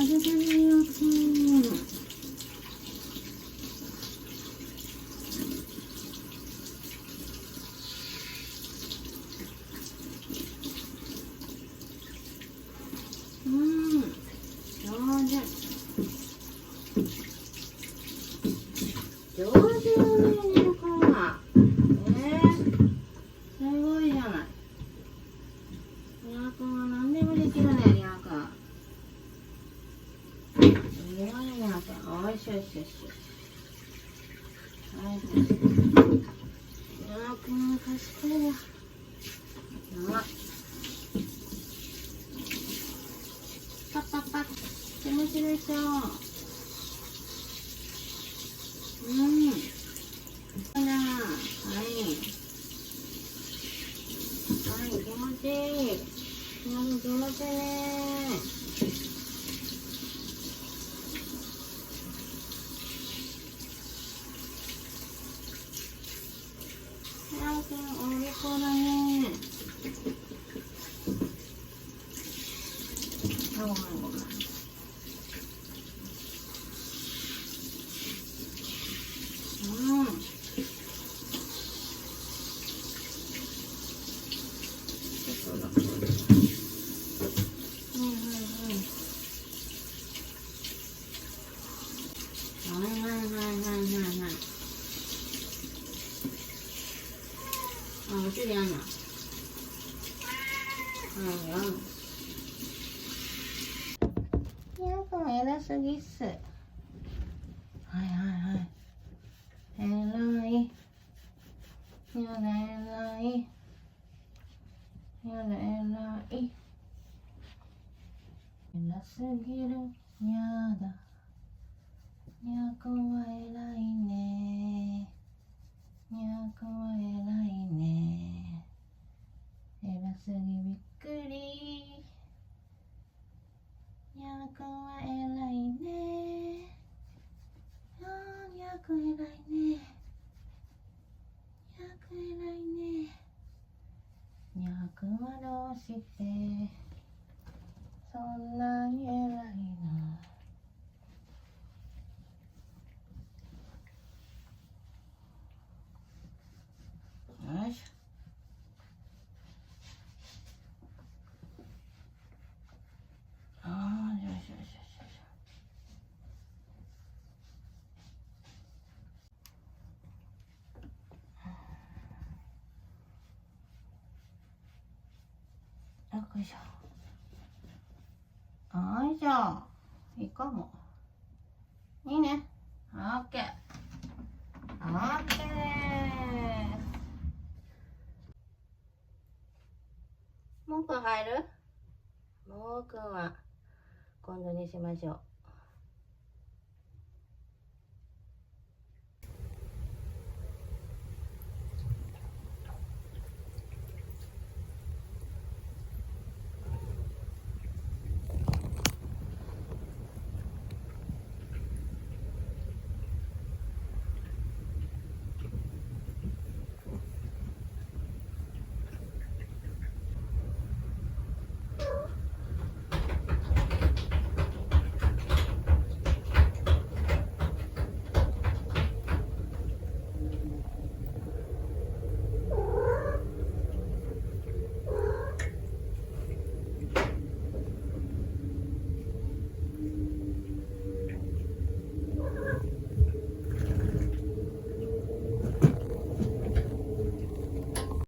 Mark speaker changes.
Speaker 1: 手だね、りょうくん。上手。上手だね、りょうくんは。すごいじゃない。りょうくんは何でもできるね、りょうくん。すごいりょうくん。おいしょよしよしよし。はい。りょうくんは賢いよ。パッパッパッ。気持ちでしょう。ほら、はい。はい、気持ちいい。気持ちいいね。りょうくん、お利口だね。ごめんごめん。そうだ。あ、お尻あんな。りょうくん偉すぎっす。はいはいはい。偉い。やだ偉い。やだ偉い。偉すぎる。やだ。にゃーくんは偉いね。にゃーくんは偉いね。偉すぎびっくり。にゃーくんは偉いね。あー、にゃーくん偉いね。にゃーくん偉いね。にゃーくんはどうしてそんなに偉いの？よし。ああ、よしよしよしよし。よいしょ。よいしょ。いいかも。いいね。オッケー。オッケーです。もうくん入る？もうくんは今度にしましょう。